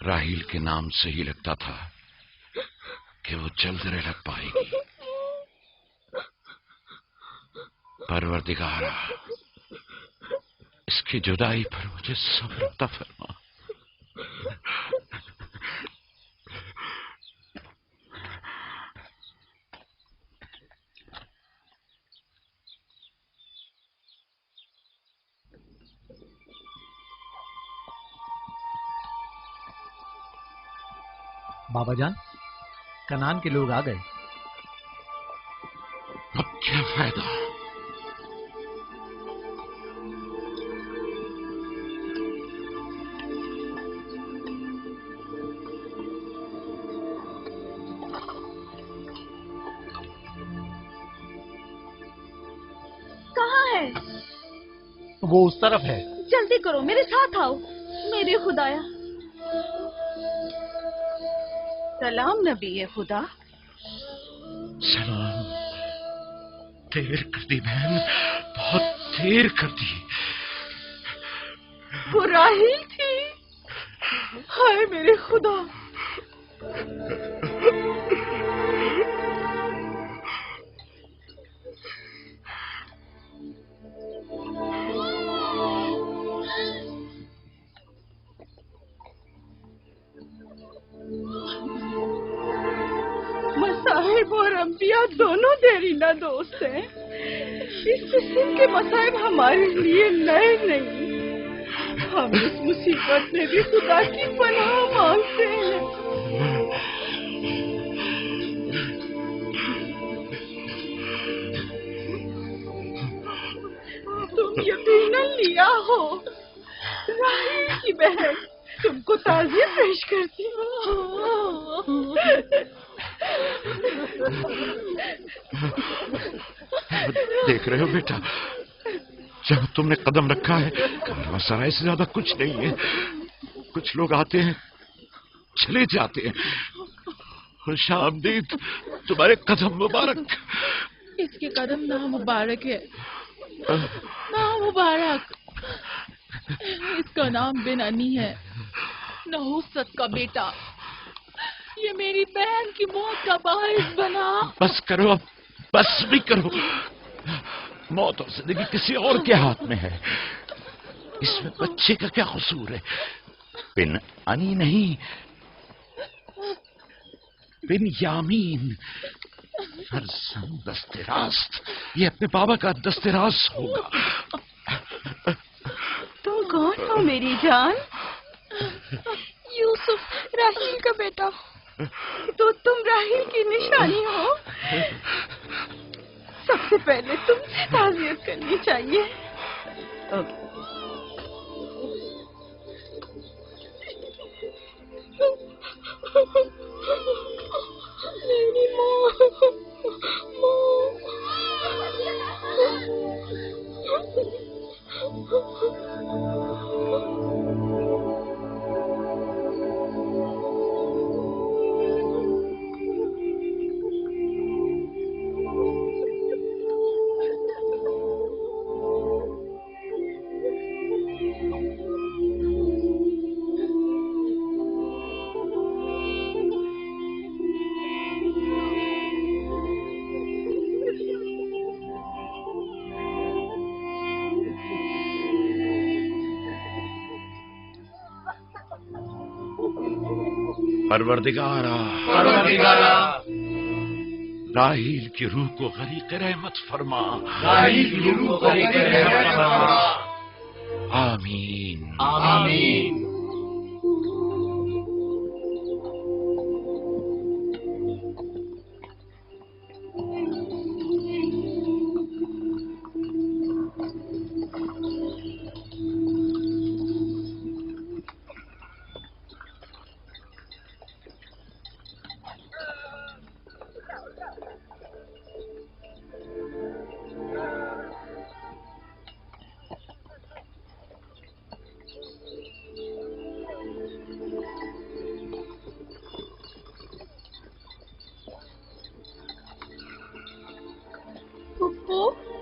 راہیل کے نام سے ہی لگتا تھا کہ وہ جلد رحلت پائے گی۔ پروردگارا، اس کی جدائی پر مجھے صبر عطا فرما۔ بابا جان، کنعان کے لوگ آ گئے۔ اب کیا فائدہ؟ کہاں ہے؟ وہ اس طرف ہے۔ جلدی کرو، میرے ساتھ آؤ۔ میرے خدایا۔ سلام نبی خدا۔ سلام۔ دیر کر دی بہن، بہت دیر کر دی۔ وہ راہیل تھی؟ ہائے میرے خدا! مصائب اور انبیاء دونوں دیرینہ دوست ہیں۔ اس قسم کے مصائب ہمارے لیے نئے نہیں۔ ہم اس مصیبت میں بھی خدا کی پناہ مانگتے ہیں۔ تم یقیناً لیا ہو، راہیل کی بہن تم کو تعزیت پیش کرتی ہوں۔ دیکھ رہے ہو بیٹا، جب تم نے قدم رکھا ہے کارواں سرائے سے زیادہ کچھ نہیں ہے۔ کچھ لوگ آتے ہیں چلے جاتے ہیں، خوش آمدید تمہارے قدم مبارک۔ اس کے قدم نامبارک ہے، نامبارک۔ اس کا نام بن انی ہے، نحوست کا بیٹا۔ یہ میری بہن کی موت کا باعث بنا۔ بس کرو، اب بس بھی کرو۔ موت اور زندگی کسی اور کے ہاتھ میں ہے، اس میں بچے کا کیا قصور ہے؟ بن انی نہیں، بن یامین، فرزند دست راست۔ یہ اپنے بابا کا دست راست ہوگا۔ تم کون ہو میری جان؟ یوسف، راہیل کا بیٹا۔ تو تم راہیل کی نشانی ہو؟ سب سے پہلے تم سے تعزیت کرنی چاہیے۔ میری پروردگارا، راہیل کی روح کو غریق رحمت فرما۔ راہیل کی روح کو غریق رحمت فرما۔ آمین آمین۔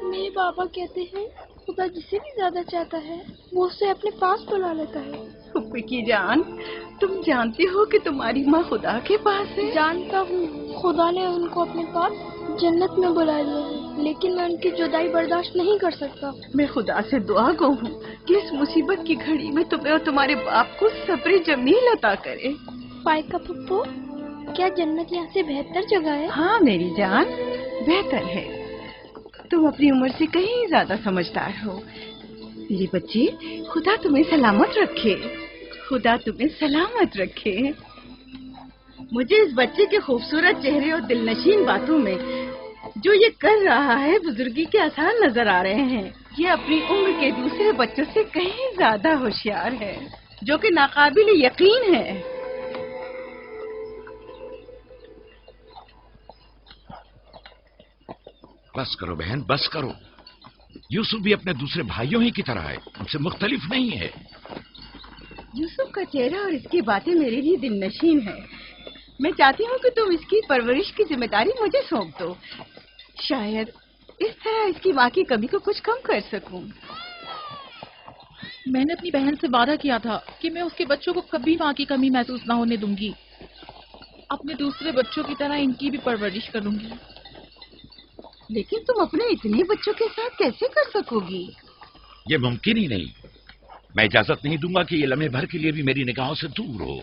میرے بابا کہتے ہیں خدا جسے بھی زیادہ چاہتا ہے وہ اسے اپنے پاس بلا لیتا ہے۔ پھپھی کی جان، तुम जानते हो कि तुम्हारी माँ खुदा के पास है? जानता हूँ, खुदा ने उनको अपने पास जन्नत में बुला लिया है, लेकिन मैं उनकी जुदाई बर्दाश्त नहीं कर सकता। मैं खुदा से दुआ गो हूँ कि इस मुसीबत की घड़ी में तुम्हें और तुम्हारे बाप को सब्र जमील अता करे। फाइका पप्पू, क्या जन्नत यहाँ से बेहतर जगह है? हाँ मेरी जान, बेहतर है। तुम अपनी उम्र से कहीं ज्यादा समझदार हो। मेरी बच्ची, खुदा तुम्हें सलामत रखे। खुदा तुम्हें सलामत रखे। मुझे इस बच्चे के खूबसूरत चेहरे और दिलनशीन बातों में जो ये कर रहा है बुजुर्गी के आसार नजर आ रहे हैं। ये अपनी उम्र के दूसरे बच्चों से कहीं ज्यादा होशियार है, जो कि नाकाबिल यकीन है। बस करो बहन, बस करो। यूसुफ भी अपने दूसरे भाइयों ही की तरह है, हमसे मुख्तलिफ नहीं है। यूसुफ का चेहरा और इसकी बातें मेरे लिए दिलनशीन है। मैं चाहती हूँ कि तुम इसकी परवरिश की जिम्मेदारी मुझे सौंप दो। शायद इस तरह इसकी माँ की कमी को कुछ कम कर सकूं। मैंने अपनी बहन से वादा किया था कि मैं उसके बच्चों को कभी माँ की कमी महसूस न होने दूंगी। अपने दूसरे बच्चों की तरह इनकी भी परवरिश करूंगी। लेकिन तुम अपने इतने बच्चों के साथ कैसे कर सकोगी? ये मुमकिन ही नहीं। मैं इजाजत नहीं दूंगा कि ये लम्हे भर के लिए भी मेरी निगाहों से दूर हो।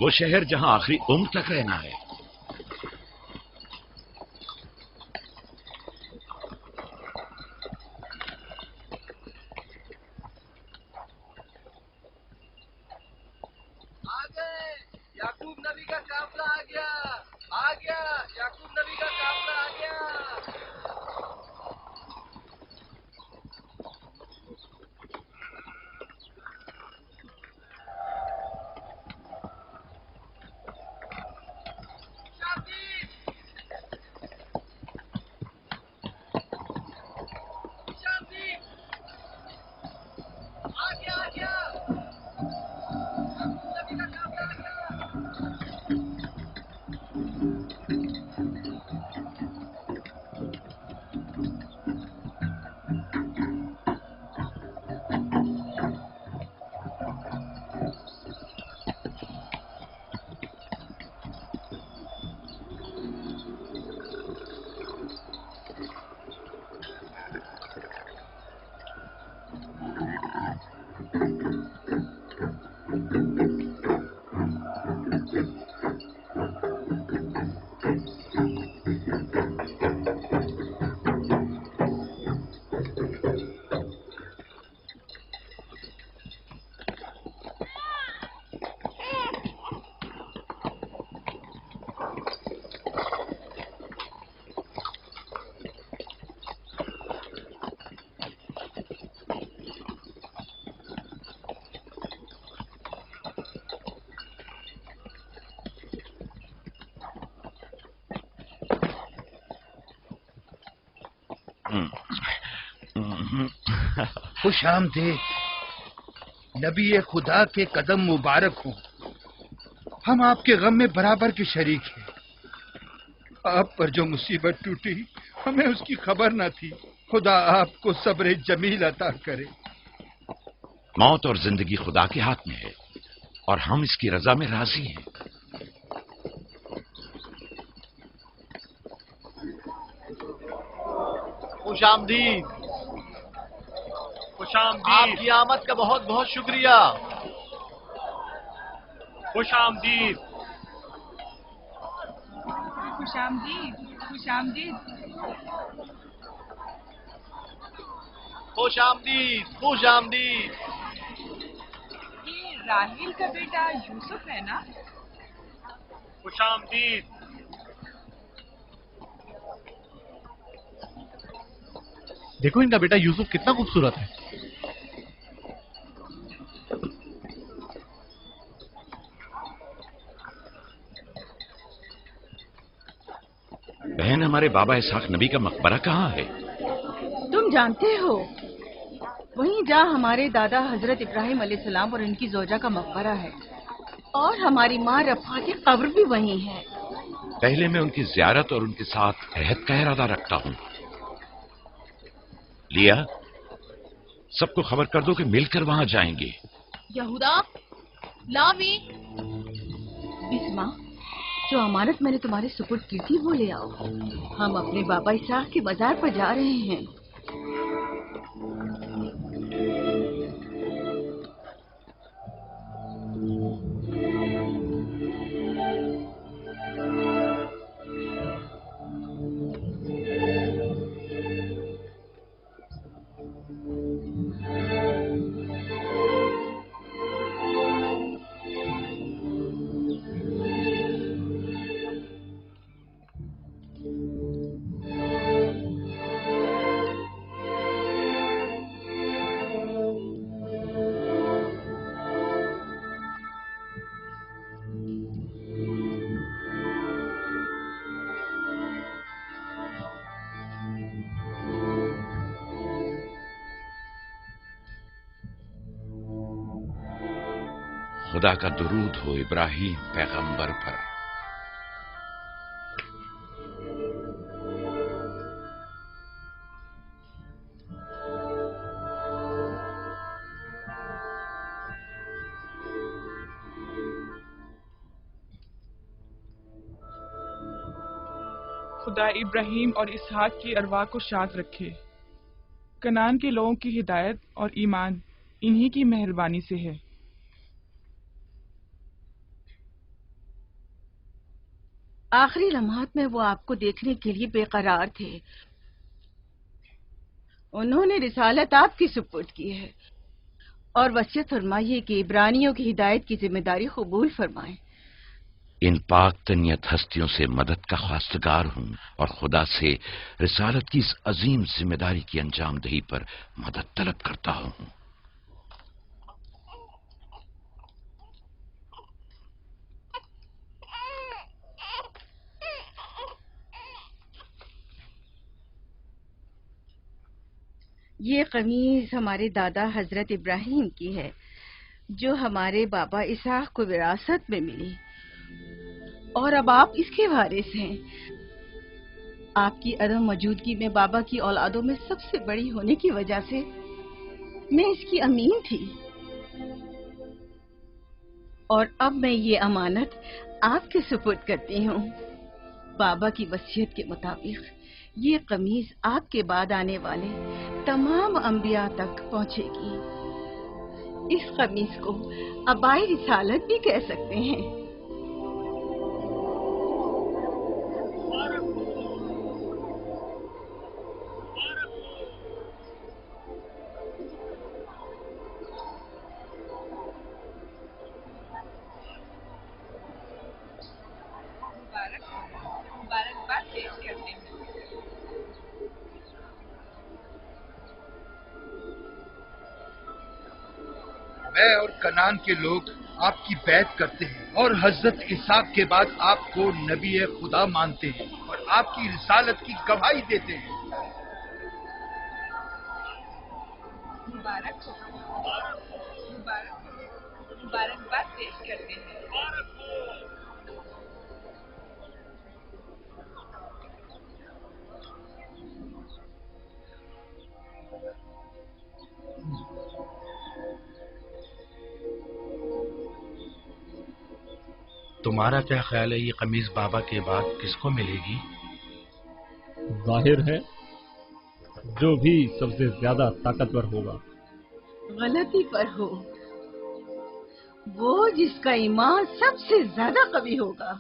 वो शहर जहां आखिरी उम्र तक रहना है। याकूब नबी का काफिला आ गया, याकूब नबी का काफिला आ गया। खुश आमदीद, नबी खुदा के कदम मुबारक हो। हम आपके गम में बराबर के शरीक हैं। आप पर जो मुसीबत टूटी हमें उसकी खबर न थी। खुदा आपको सब्र जमील अता करे। मौत और जिंदगी खुदा के हाथ में है और हम इसकी रजा में राजी हैं। खुशामदीद, आपकी आमद का बहुत बहुत शुक्रिया। खुशामदीद, खुशामदीद, खुशामदीद, खुशामदीद, खुशामदीद। ये राहील का बेटा यूसुफ है ना? खुशामदीद। देखो इनका बेटा यूसुफ कितना खूबसूरत है। बहन, हमारे बाबा इसहाक नबी का मकबरा कहाँ है? جانتے ہو وہیں جہاں ہمارے دادا حضرت ابراہیم علیہ السلام اور ان کی زوجہ کا مقبرہ ہے، اور ہماری ماں رفا کی قبر بھی وہیں ہے۔ پہلے میں ان کی زیارت اور ان کے ساتھ عہد کا ارادہ رکھتا ہوں۔ لیا، سب کو خبر کر دو کہ مل کر وہاں جائیں گے۔ یہودا، لاوی، بسما، جو امانت میں نے تمہارے سپرد کی تھی وہ لے آؤ۔ ہم اپنے بابا اسحاق کے مزار پر جا رہے ہیں۔ خدا کا درود ہو ابراہیم پیغمبر پر۔ خدا ابراہیم اور اسحاق کی ارواح کو شاد رکھے۔ کنعان کے لوگوں کی ہدایت اور ایمان انہی کی مہربانی سے ہے۔ آخری لمحات میں وہ آپ کو دیکھنے کے لیے بے قرار تھے۔ انہوں نے رسالت آپ کی سپرد کی ہے اور وصیت فرمائی ہے کہ عبرانیوں کی ہدایت کی ذمہ داری قبول فرمائیں۔ ان پاک تنیت ہستیوں سے مدد کا خواستگار ہوں اور خدا سے رسالت کی اس عظیم ذمہ داری کی انجام دہی پر مدد طلب کرتا ہوں۔ یہ قمیض ہمارے دادا حضرت ابراہیم کی ہے جو ہمارے بابا اسحاق کو وراثت میں ملی، اور اب آپ اس کے وارث ہیں۔ آپ کی عدم موجودگی میں بابا کی اولادوں میں سب سے بڑی ہونے کی وجہ سے میں اس کی امین تھی، اور اب میں یہ امانت آپ کے سپرد کرتی ہوں۔ بابا کی وصیت کے مطابق یہ قمیض آپ کے بعد آنے والے تمام انبیاء تک پہنچے گی۔ اس قمیض کو عبائے رسالت بھی کہہ سکتے ہیں۔ مبارکباد پیش کرتے ہیں۔ میں اور کنعان کے لوگ آپ کی بیعت کرتے ہیں اور حضرت اسحاق کے بعد آپ کو نبی خدا مانتے ہیں اور آپ کی رسالت کی گواہی دیتے ہیں۔ مبارک ہو، مبارکباد پیش کرتے ہیں۔ تمہارا کیا خیال ہے یہ قمیض بابا کے بعد کس کو ملے گی؟ ظاہر ہے جو بھی سب سے زیادہ طاقتور ہوگا۔ غلطی پر ہو، وہ جس کا ایمان سب سے زیادہ قوی ہوگا۔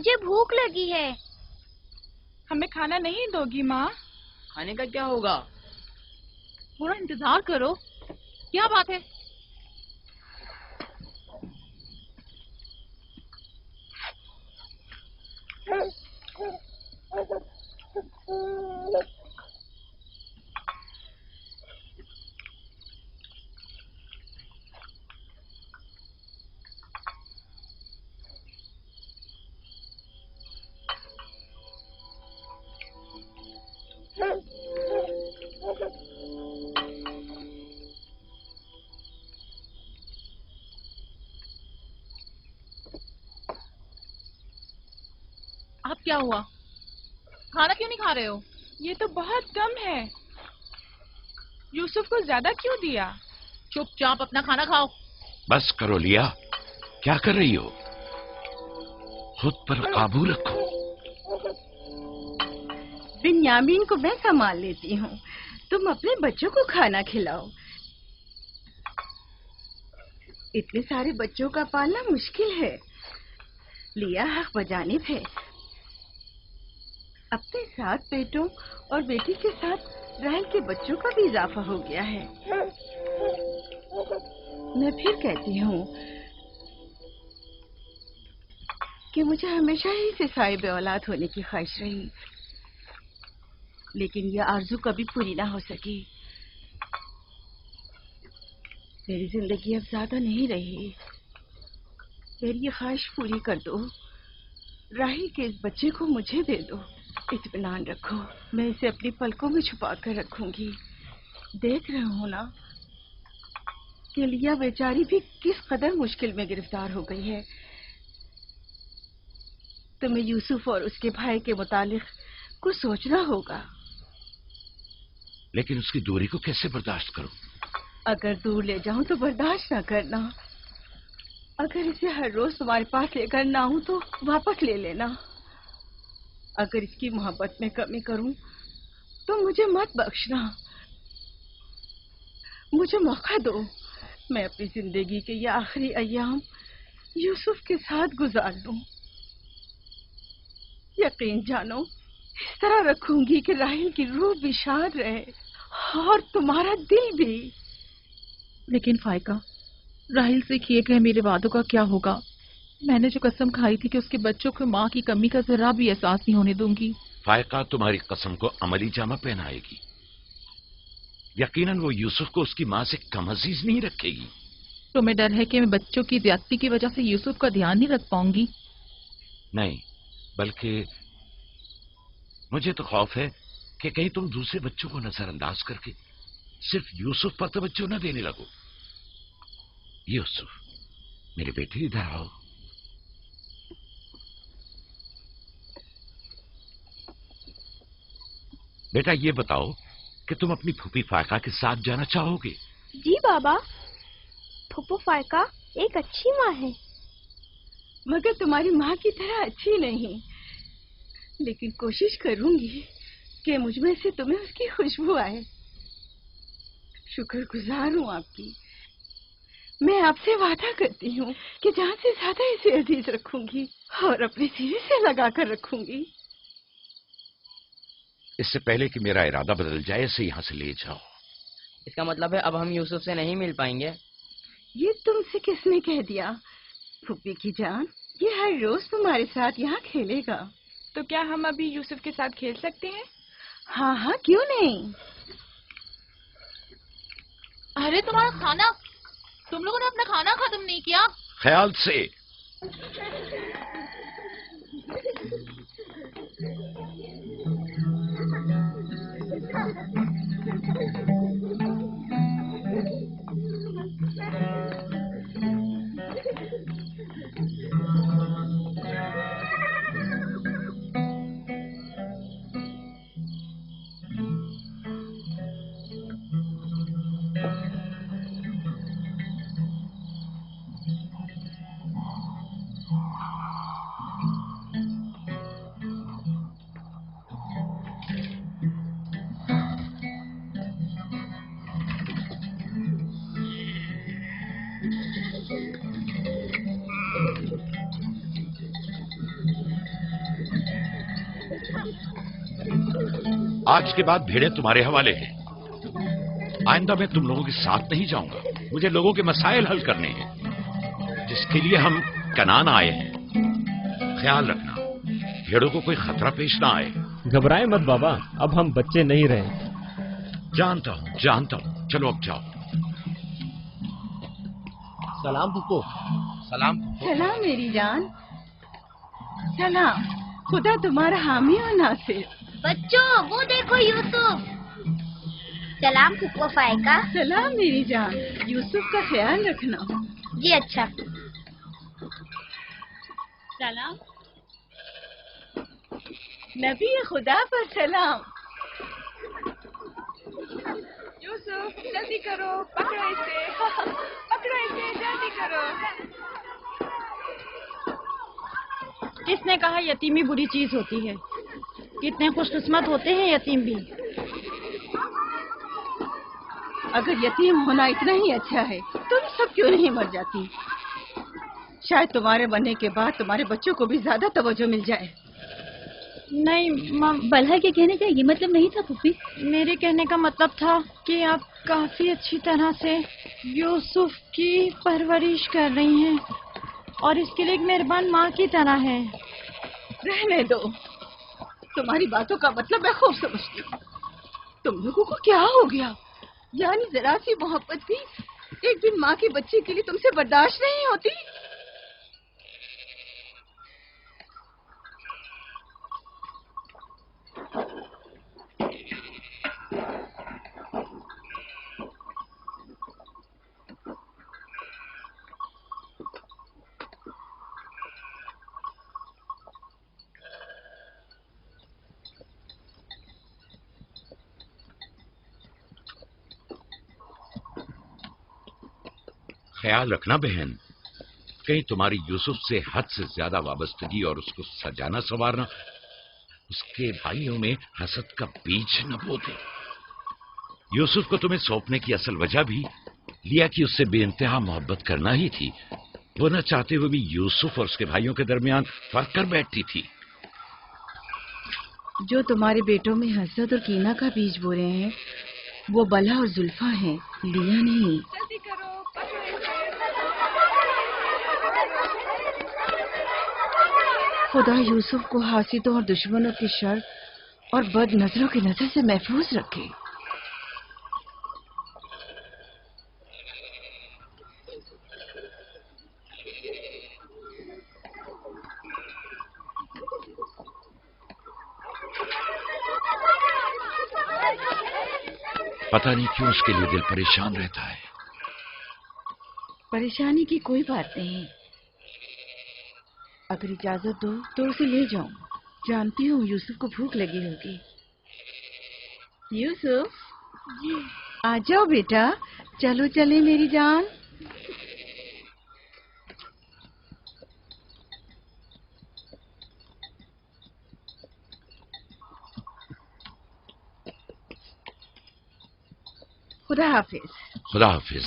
मुझे भूख लगी है। हमें खाना नहीं दोगी माँ? खाने का क्या होगा? थोड़ा इंतजार करो। क्या बात है? आप क्या हुआ? खाना क्यों नहीं खा रहे हो? ये तो बहुत कम है। यूसुफ को ज्यादा क्यों दिया? चुपचाप अपना खाना खाओ। बस करो लिया, क्या कर रही हो? खुद पर काबू रखो। बिन्यामीन को मैं संभाल लेती हूँ, तुम अपने बच्चों को खाना खिलाओ। इतने सारे बच्चों का पालना मुश्किल है। लिया हक बजानिब है। अपने 7 बेटों और बेटी के साथ राहेल के बच्चों का भी इजाफा हो गया है। मैं फिर कहती हूँ कि मुझे हमेशा ही से साहिब औलाद होने की ख्वाहिश रही, लेकिन यह आरज़ू कभी पूरी ना हो सकी। मेरी जिंदगी अब ज्यादा नहीं रही। मेरी ये ख्वाहिश पूरी कर दो। राही के इस बच्चे को मुझे दे दो। इत्मीनान रखो, मैं इसे अपनी पलकों में छुपा कर रखूंगी। देख रहे हो ना कि लिया बेचारी भी किस कदर मुश्किल में गिरफ्तार हो गई है। तुम्हें यूसुफ और उसके भाई के मुतालिक कुछ सोचना होगा। लेकिन उसकी दूरी को कैसे बर्दाश्त करूं? अगर दूर ले जाऊं तो बर्दाश्त ना करना। अगर इसे हर रोज तुम्हारे पास लेकर ना आऊं तो वापस ले लेना। अगर इसकी मोहब्बत में कमी करूं तो मुझे मत बख्शना। मुझे मौका दो, मैं अपनी जिंदगी के ये आखिरी अय्याम यूसुफ के साथ गुजार लूं। यकीन जानो, इस तरह रखूंगी कि राहेल की रूह भी शाद रहे और तुम्हारा दिल भी। लेकिन फायका, राहिल से किए गए मेरे वादों का क्या होगा? मैंने जो कसम खाई थी कि उसके बच्चों को माँ की कमी का जरा भी एहसास नहीं होने दूंगी। फायका तुम्हारी कसम को अमली जामा पहनाएगी। यकीनन वो यूसुफ को उसकी माँ से कम अजीज नहीं रखेगी। तुम्हें डर है कि मैं बच्चों की ज्यादती की वजह से यूसुफ का ध्यान नहीं रख पाऊंगी? नहीं, बल्कि मुझे तो खौफ है कि कहीं तुम दूसरे बच्चों को नजरअंदाज करके सिर्फ यूसुफ पर तवज्जो न देने लगो। यूसुफ, मेरे बेटे इधर आओ। बेटा, ये बताओ कि तुम अपनी फूफी फायका के साथ जाना चाहोगे? जी बाबा, फूफू फायका एक अच्छी माँ है। मगर तुम्हारी माँ की तरह अच्छी नहीं, लेकिन कोशिश करूंगी कि मुझमें से तुम्हें उसकी खुशबू आए। शुक्रगुजार हूँ आपकी। मैं आपसे वादा करती हूँ कि जान से ज्यादा इसे अजीज रखूंगी और अपने सीने से लगा कर रखूंगी। इससे पहले कि मेरा इरादा बदल जाए, इसे यहाँ से ले जाओ। इसका मतलब है अब हम यूसुफ से नहीं मिल पाएंगे? ये तुमसे किसने कह दिया? फूफी की जान, ये हर रोज तुम्हारे साथ यहाँ खेलेगा। तो क्या हम अभी यूसुफ के साथ खेल सकते हैं? हाँ हाँ, क्यों नहीं। अरे तुम्हारा खाना, तुम लोगों ने अपना खाना खत्म नहीं किया? ख्याल से। आज के बाद भेड़ें तुम्हारे हवाले हैं। आइंदा मैं तुम लोगों के साथ नहीं जाऊंगा। मुझे लोगों के मसाइल हल करने हैं, जिसके लिए हम कनान आए हैं। ख्याल रखना भेड़ों को कोई खतरा पेश ना आए। घबराए मत बाबा, अब हम बच्चे नहीं रहे। जानता हूँ। चलो अब जाओ। सलाम फुप्पो। सलाम। सलाम मेरी जान। सलाम। खुदा तुम्हारा हामी और नासिर। बच्चों वो देखो यूसुफ। सलाम फुप्पो फायका। सलाम मेरी जान। यूसुफ का ख्याल रखना। जी अच्छा। सलाम। नबी खुदा पर सलाम। यूसुफ जल्दी करो, पकड़ो इसे, पकड़ो इसे, जल्दी करो। किसने कहा यतीमी बुरी चीज होती है? कितने खुशकिस्मत होते हैं यतीम भी। अगर यतीम होना इतना ही अच्छा है, तुम सब क्यों नहीं मर जाती? शायद तुम्हारे बनने के बाद तुम्हारे बच्चों को भी ज्यादा तवज्जो मिल जाए। नहीं बल्हा के कहने का ये मतलब नहीं था पुप्पी। मेरे कहने का मतलब था कि आप काफी अच्छी तरह से यूसुफ की परवरिश कर रही हैं और इसके लिए एक मेहरबान माँ की तरह है। रहने दो, तुम्हारी बातों का मतलब मैं खूब समझती हूँ। तुम लोगों को क्या हो गया? यानी जरा सी मोहब्बत भी एक दिन माँ के बच्चे के लिए तुमसे बर्दाश्त नहीं होती? ख्याल रखना बहन, कहीं तुम्हारी यूसुफ से हद से ज्यादा वाबस्तगी और उसको सजाना संवारना उसके भाइयों में हसद का बीज न बो दे। यूसुफ को तुम्हें सौंपने की असल वजह भी लिया कि उससे बेइंतहा मोहब्बत करना ही थी। वो न चाहते हुए भी यूसुफ और उसके भाइयों के दरमियान फर्क कर बैठती थी। जो तुम्हारे बेटों में हसद और कीना का बीज बो रहे हैं वो बला और जुल्फा हैं, लिया नहीं। जल्दी करो, पकड़ो इसे। खुदा यूसुफ को हासिदों और दुश्मनों की शर और बद नजरों की नजर से महफूज रखे। पता नहीं क्यों उसके लिए दिल परेशान रहता है। परेशानी की कोई बात नहीं। अगर इजाजत दो तो उसे ले जाऊं। जानती हूँ यूसुफ को भूख लगी होगी। यूसुफ जी आ जाओ बेटा, चलो चले मेरी जान। खुदा हाफिज। खुदा हाफिज।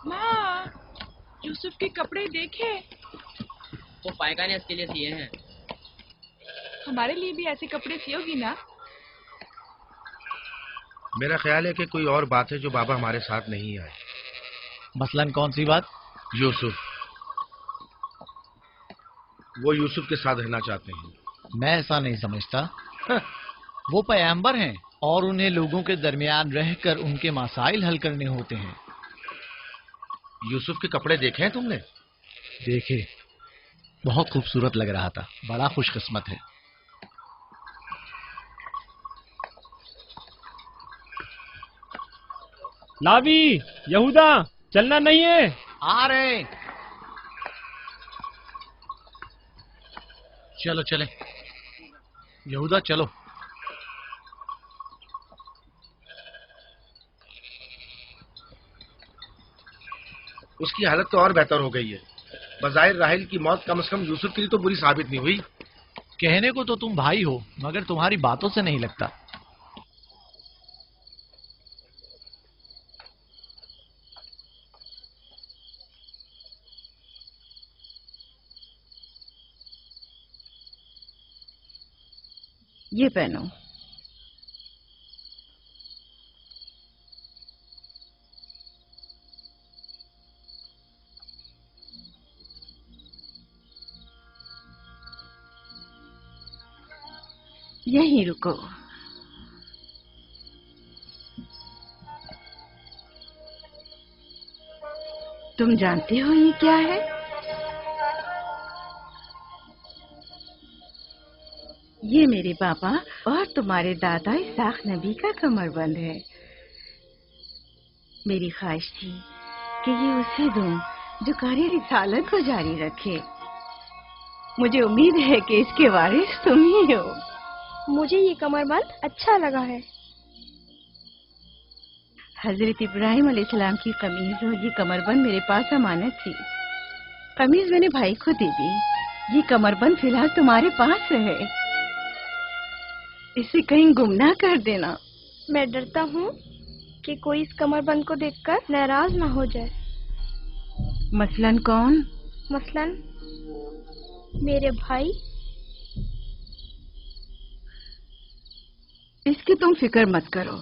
माँ, यूसुफ के कपड़े देखे? वो फायका ने इसके लिए सिए हैं। हमारे लिए भी ऐसे कपड़े सियोगी ना? मेरा ख्याल है कि कोई और बात है जो बाबा हमारे साथ नहीं आए। मसलन कौन सी बात? यूसुफ, वो यूसुफ के साथ रहना चाहते हैं। मैं ऐसा नहीं समझता। वो पैगंबर हैं और उन्हें लोगों के दरमियान रहकर उनके मसाइल हल करने होते हैं। यूसुफ के कपड़े देखे हैं तुमने? देखे, बहुत खूबसूरत लग रहा था। बड़ा खुशकिस्मत है। लावी, यहूदा, चलना नहीं है। आ रहे। चलो चले। यहूदा चलो। उसकी हालत तो और बेहतर हो गई है। बज़ाहिर राहिल की मौत कम से कम यूसुफ के लिए तो बुरी साबित नहीं हुई। कहने को तो तुम भाई हो, मगर तुम्हारी बातों से नहीं लगता। یہ پہنو. یہیں رکو. تم جانتے ہو یہ کیا ہے؟ یہ میرے پاپا اور تمہارے دادا اسحاق نبی کا کمر بند ہے. میری خواہش تھی کہ یہ اسے دوں جو کار رسالت کو جاری رکھے. مجھے امید ہے کہ اس کے وارث تم ہی ہو. مجھے یہ کمر بند اچھا لگا ہے. حضرت ابراہیم علیہ السلام کی قمیض اور یہ کمر بند میرے پاس امانت تھی. قمیض میں نے بھائی کو دے دی. یہ کمر بند فی الحال تمہارے پاس ہے. اسے کہیں گم نہ کر دینا. میں ڈرتا ہوں کہ کوئی اس کمر بند کو دیکھ کر ناراض نہ ہو جائے. مثلاً کون؟ مثلاً میرے بھائی. اس کی تم فکر مت کرو.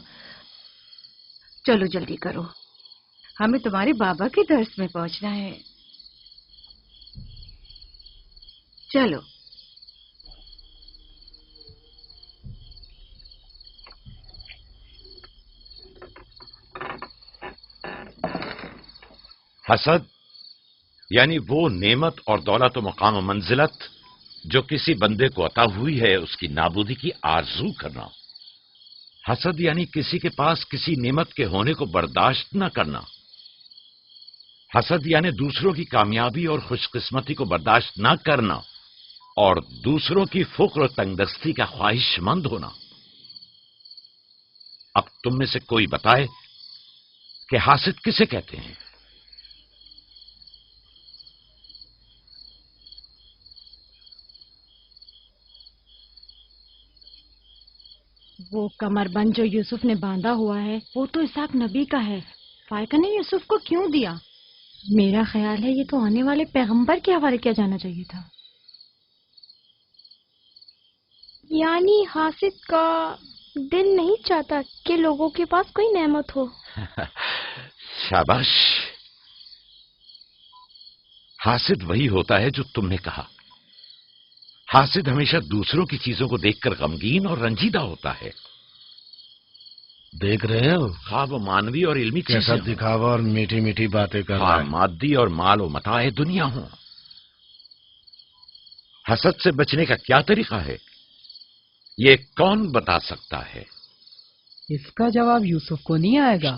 چلو جلدی کرو، ہمیں تمہارے بابا کے درس میں پہنچنا ہے. چلو. حسد یعنی وہ نعمت اور دولت و مقام و منزلت جو کسی بندے کو عطا ہوئی ہے اس کی نابودی کی آرزو کرنا. حسد یعنی کسی کے پاس کسی نعمت کے ہونے کو برداشت نہ کرنا. حسد یعنی دوسروں کی کامیابی اور خوش قسمتی کو برداشت نہ کرنا اور دوسروں کی فقر و تنگدستی کا خواہش مند ہونا. اب تم میں سے کوئی بتائے کہ حاسد کسے کہتے ہیں؟ وہ کمر بند جو یوسف نے باندھا ہوا ہے وہ تو اسحاق نبی کا ہے. فائقہ نے یوسف کو کیوں دیا؟ میرا خیال ہے یہ تو آنے والے پیغمبر کے حوالے کیا جانا چاہیے تھا. یعنی حاسد کا دل نہیں چاہتا کہ لوگوں کے پاس کوئی نعمت ہو. شاباش. حاسد وہی ہوتا ہے جو تم نے کہا. حاسد ہمیشہ دوسروں کی چیزوں کو دیکھ کر غمگین اور رنجیدہ ہوتا ہے. دیکھ رہے ہو ہاں وہ مانوی اور علمی کیسا دکھاوا اور میٹھی میٹھی باتیں کر رہا ہے. مادی اور مال و متاع دنیا ہوں. حسد سے بچنے کا کیا طریقہ ہے یہ کون بتا سکتا ہے؟ اس کا جواب یوسف کو نہیں آئے گا.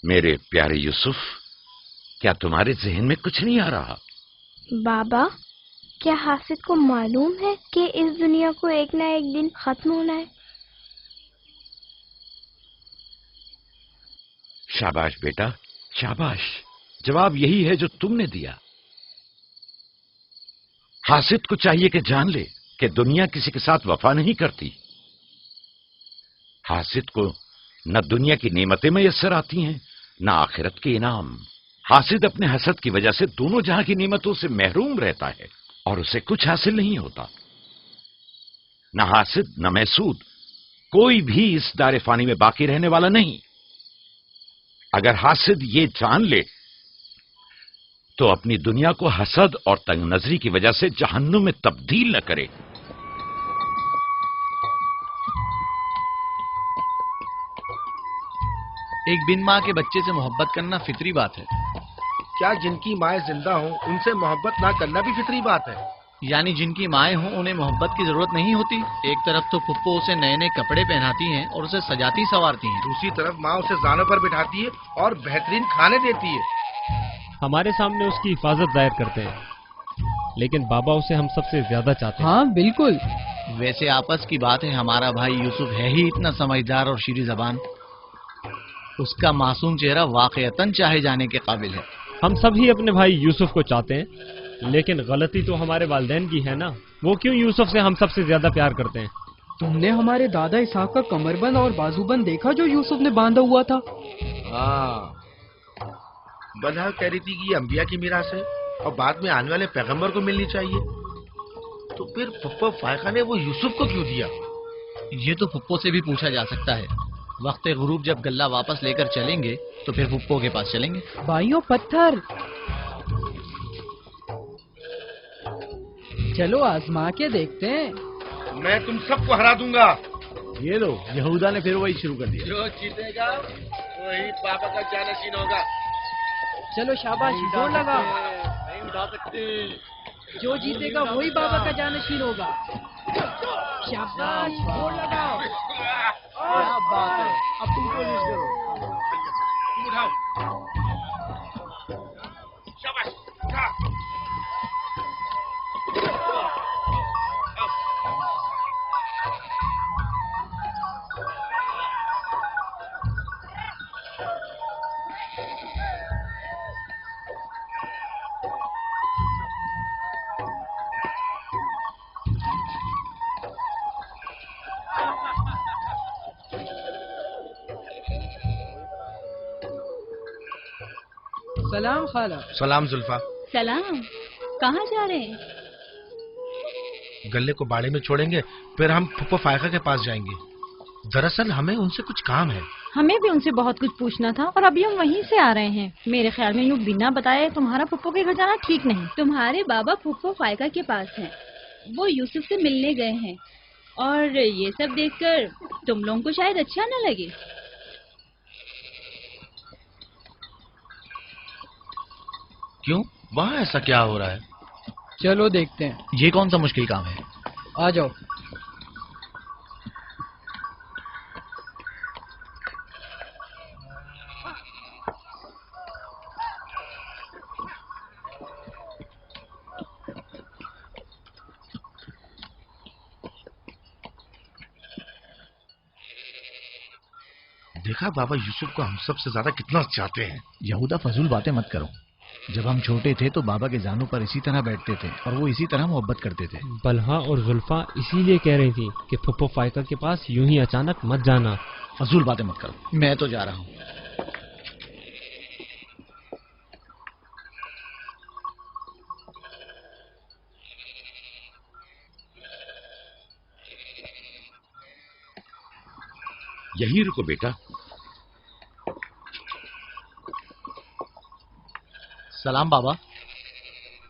میرے پیارے یوسف، کیا تمہارے ذہن میں کچھ نہیں آ رہا؟ بابا، کیا حاسد کو معلوم ہے کہ اس دنیا کو ایک نہ ایک دن ختم ہونا ہے؟ شاباش بیٹا شاباش. جواب یہی ہے جو تم نے دیا. حاسد کو چاہیے کہ جان لے کہ دنیا کسی کے ساتھ وفا نہیں کرتی. حاسد کو نہ دنیا کی نعمتیں میسر آتی ہیں نہ آخرت کے انعام. حاسد اپنے حسد کی وجہ سے دونوں جہاں کی نعمتوں سے محروم رہتا ہے اور اسے کچھ حاصل نہیں ہوتا. نہ حاسد نہ محسود کوئی بھی اس دار فانی میں باقی رہنے والا نہیں. اگر حاسد یہ جان لے تو اپنی دنیا کو حسد اور تنگ نظری کی وجہ سے جہنم میں تبدیل نہ کرے. ایک بن ماں کے بچے سے محبت کرنا فطری بات ہے. کیا جن کی مائیں زندہ ہوں ان سے محبت نہ کرنا بھی فطری بات ہے؟ یعنی جن کی مائیں ہوں انہیں محبت کی ضرورت نہیں ہوتی. ایک طرف تو پھپھو اسے نئے نئے کپڑے پہناتی ہیں اور اسے سجاتی سنوارتی ہیں، دوسری طرف ماں اسے زانوں پر بٹھاتی ہے اور بہترین کھانے دیتی ہے. ہمارے سامنے اس کی حفاظت ظاہر کرتے ہیں لیکن بابا اسے ہم سب سے زیادہ چاہتے ہیں. ہاں بالکل. ویسے آپس کی بات ہے ہمارا بھائی یوسف ہے ہی اتنا سمجھدار اور شیریں زبان. اس کا معصوم چہرہ واقعتاً چاہے جانے کے قابل ہے. ہم سب ہی اپنے بھائی یوسف کو چاہتے ہیں لیکن غلطی تو ہمارے والدین کی ہے نا. وہ کیوں یوسف سے ہم سب سے زیادہ پیار کرتے ہیں؟ تم نے ہمارے دادا اسحاق کا کمر بند اور بازو بند دیکھا جو یوسف نے باندھا ہوا تھا؟ ہاں، بلہا کہہ رہی تھی کہ یہ انبیاء کی میراث ہے اور بعد میں آنے والے پیغمبر کو ملنی چاہیے. तो फिर पप्पो फायका ने वो यूसुफ को क्यों दिया? ये तो पुप्पो से भी पूछा जा सकता है। वक्त गुरूब जब गल्ला वापस लेकर चलेंगे तो फिर पुप्पो के पास चलेंगे। भाइयों पत्थर, चलो आजमा के देखते हैं। मैं तुम सबको हरा दूंगा। ये लो, यहूदा ने फिर वही शुरू कर दिया। जो जीतेगा वही पापा का जानशीन होगा। चलो शाबाश, जोर लगा। नहीं उठा सकते। जो जीतेगा वही बाबा का जानशीन होगा। शाबाश, जोर लगाओ। क्या बात है, अब तुम कोशिश करो। तुम उठाओ। शाबाश, उठा। सलाम खाला। सलाम जुल्फा। सलाम, कहाँ जा रहे हैं? गल्ले को बाड़े में छोड़ेंगे, फिर हम फुप्पो फायका के पास जाएंगे। दरअसल हमें उनसे कुछ काम है। हमें भी उनसे बहुत कुछ पूछना था और अभी हम वहीं से आ रहे हैं। मेरे ख्याल में यूँ बिना बताए तुम्हारा पुप्पो के घर जाना ठीक नहीं। तुम्हारे बाबा फुप्पो फायका के पास हैं। वो यूसुफ से मिलने गए हैं और ये सब देखकर तुम लोगों को शायद अच्छा न लगे। क्यों, वहाँ ऐसा क्या हो रहा है? चलो देखते हैं। ये कौन सा मुश्किल काम है? आ जाओ। देखा बाबा यूसुफ को हम सबसे ज्यादा कितना चाहते हैं। यहूदा फजूल बातें मत करो। जब हम छोटे थे तो बाबा के जानों पर इसी तरह बैठते थे और वो इसी तरह मोहब्बत करते थे। बलहा और जुल्फा इसीलिए कह रही थी कि फुप्पो फायका के पास यूं ही अचानक मत जाना। फजूल बातें मत करो, मैं तो जा रहा हूँ। यहीं रुको बेटा। सलाम बाबा।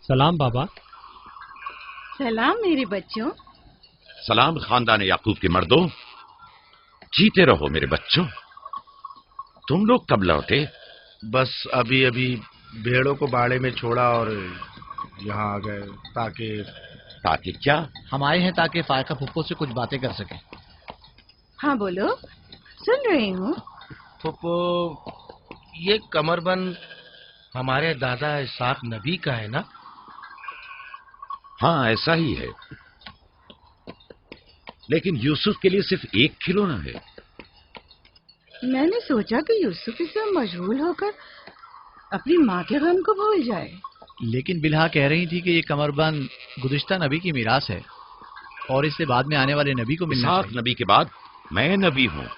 सलाम बाबा। सलाम मेरे बच्चों। सलाम खानदान याकूब के मर्दों। जीते रहो मेरे बच्चों। तुम लोग कब लौटे? बस अभी अभी भेड़ों को बाड़े में छोड़ा और यहाँ आ गए। ताकि क्या? हम आए हैं ताकि फायका फुप्पो से कुछ बातें कर सकें। हाँ बोलो, सुन रही हूँ। फुप्पो, ये कमरबंद हमारे दादा इसाक नबी का है ना? हाँ ऐसा ही है, लेकिन यूसुफ के लिए सिर्फ एक खिलौना है। मैंने सोचा कि यूसुफ इससे मशगूल होकर अपनी माँ के गम को भूल जाए। लेकिन बिलहा कह रही थी कि ये कमरबंद गुज़िश्ता नबी की मीरास है और इससे बाद में आने वाले नबी को मिलना इसाक नबी के बाद मैं नबी हूँ।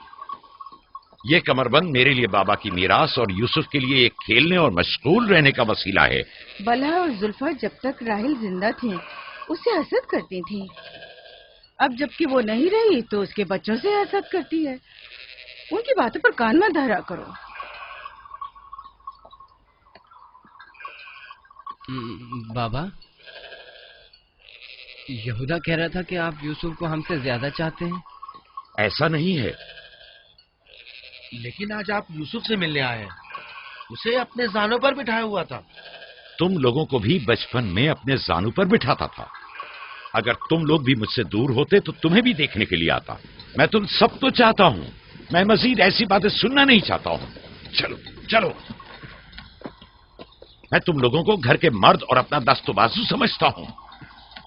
ये कमरबंद मेरे लिए बाबा की मीरास और यूसुफ के लिए एक खेलने और मशगूल रहने का वसीला है। बलहा और जुल्फा जब तक राहिल जिंदा थी उससे हसद करती थी। अब जबकि वो नहीं रही तो उसके बच्चों से हसद करती है। उनकी बातों पर कान मत धरा करो। बाबा, यहूदा कह रहा था कि आप यूसुफ को हमसे ज्यादा चाहते हैं। ऐसा नहीं है। लेकिन आज आप यूसुफ से मिलने आए हैं। उसे अपने जानों पर बिठाया हुआ था। तुम लोगों को भी बचपन में अपने जानों पर बिठाता था। अगर तुम लोग भी मुझसे दूर होते तो तुम्हें भी देखने के लिए आता। मैं तुम सब तो चाहता हूँ, मैं मजीद ऐसी बातें सुनना नहीं चाहता हूँ। चलो चलो। मैं तुम लोगों को घर के मर्द और अपना दस्तबाजू समझता हूँ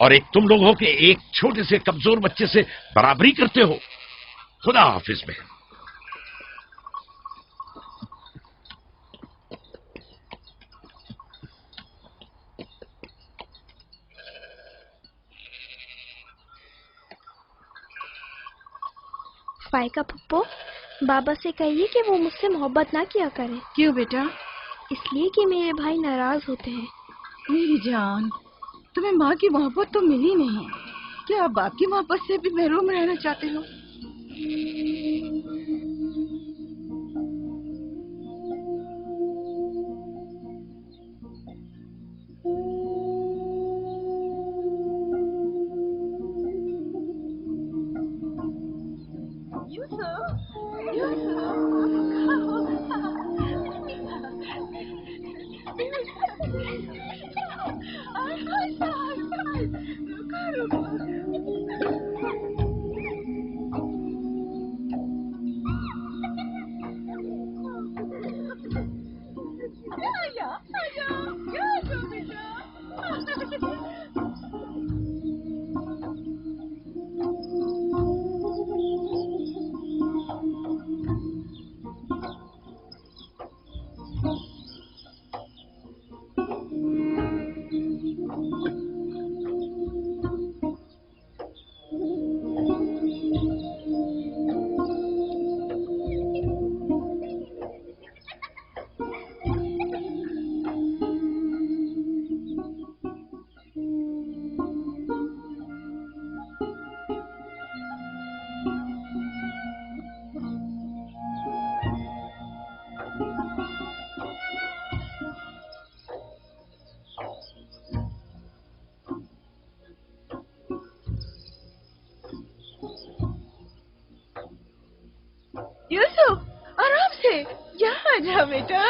और एक तुम लोग हो कि एक छोटे से कमजोर बच्चे से बराबरी करते हो। खुदा हाफिज में। फायका पप्पो, बाबा से कहिए कि वो मुझसे मोहब्बत ना किया करे। क्यों बेटा? इसलिए कि मेरे भाई नाराज होते हैं। मेरी जान, तुम्हें माँ की मोहब्बत तो मिली नहीं। क्या आप बाप की मोहब्बत से भी महरूम रहना चाहते हो? यूसुफ, आराम से, यहाँ आ जा बेटा।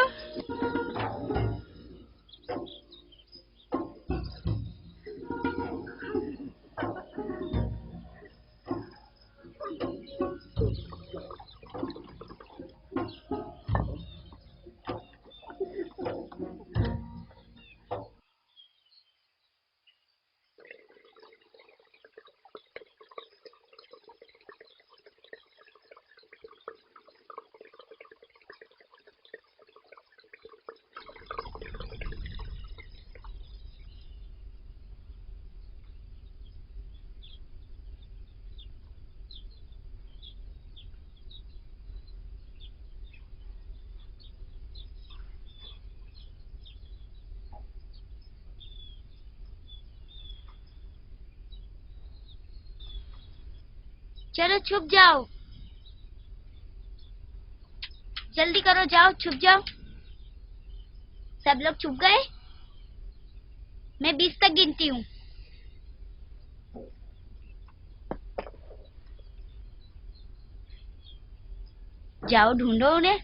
चलो छुप जाओ, जल्दी करो, जाओ छुप जाओ। सब लोग छुप गए? मैं 20 तक गिनती हूँ। जाओ ढूंढो उन्हें।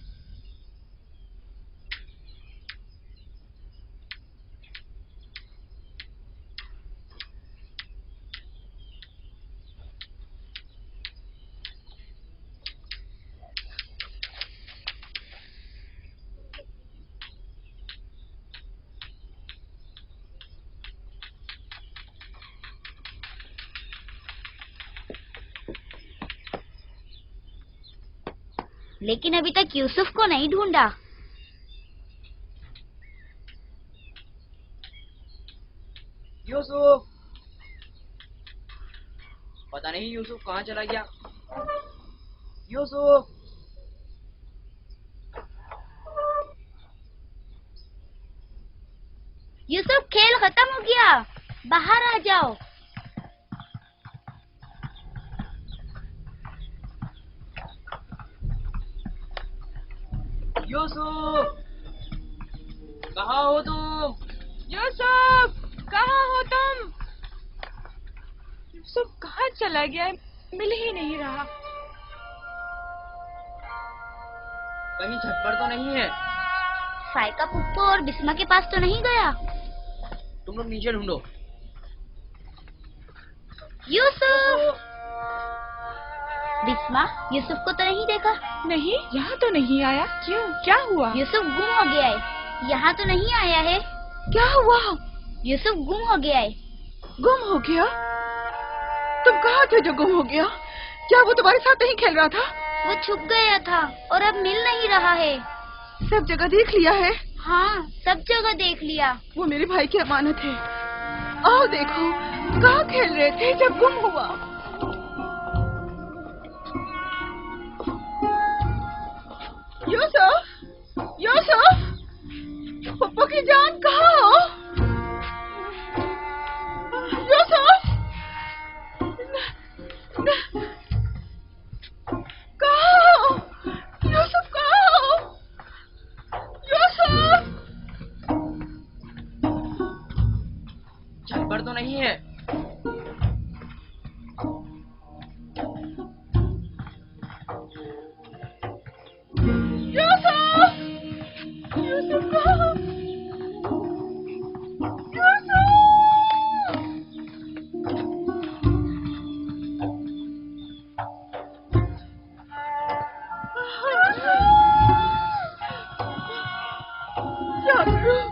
लेकिन अभी तक यूसुफ को नहीं ढूंढा। यूसुफ, पता नहीं यूसुफ कहाँ चला गया। यूसुफ, यूसुफ, खेल खत्म हो गया, बाहर आ जाओ। यूसुफ, कहाँ हो तुम? यूसुफ, कहाँ हो तुम? यूसुफ कहाँ चला गया है? मिल ही नहीं रहा। कहीं छत पर तो नहीं है? फाइका पुप्पो और बिस्मा के पास तो नहीं गया? तुम लोग नीचे ढूंढो। यूसुफ! बिस्मा, यूसुफ को तो नहीं देखा? नहीं, यहाँ तो नहीं आया। क्यों, क्या हुआ? यूसुफ गुम हो गया है। यहाँ तो नहीं आया है। क्या हुआ? यूसुफ गुम हो गया है। गुम हो गया? तुम कहाँ थे जो गुम हो गया? क्या वो तुम्हारे साथ नहीं खेल रहा था? वो छुप गया था और अब मिल नहीं रहा है। सब जगह देख लिया है? हाँ, सब जगह देख लिया। वो मेरे भाई की अमानत है। आओ देखो, कहाँ खेल रहे थे जब गुम हुआ? यूसुफ, यूसुफ, पप्पू की जान कहाँ हो? यूसुफ, तो नहीं है? यूसुफ को क्या करूं?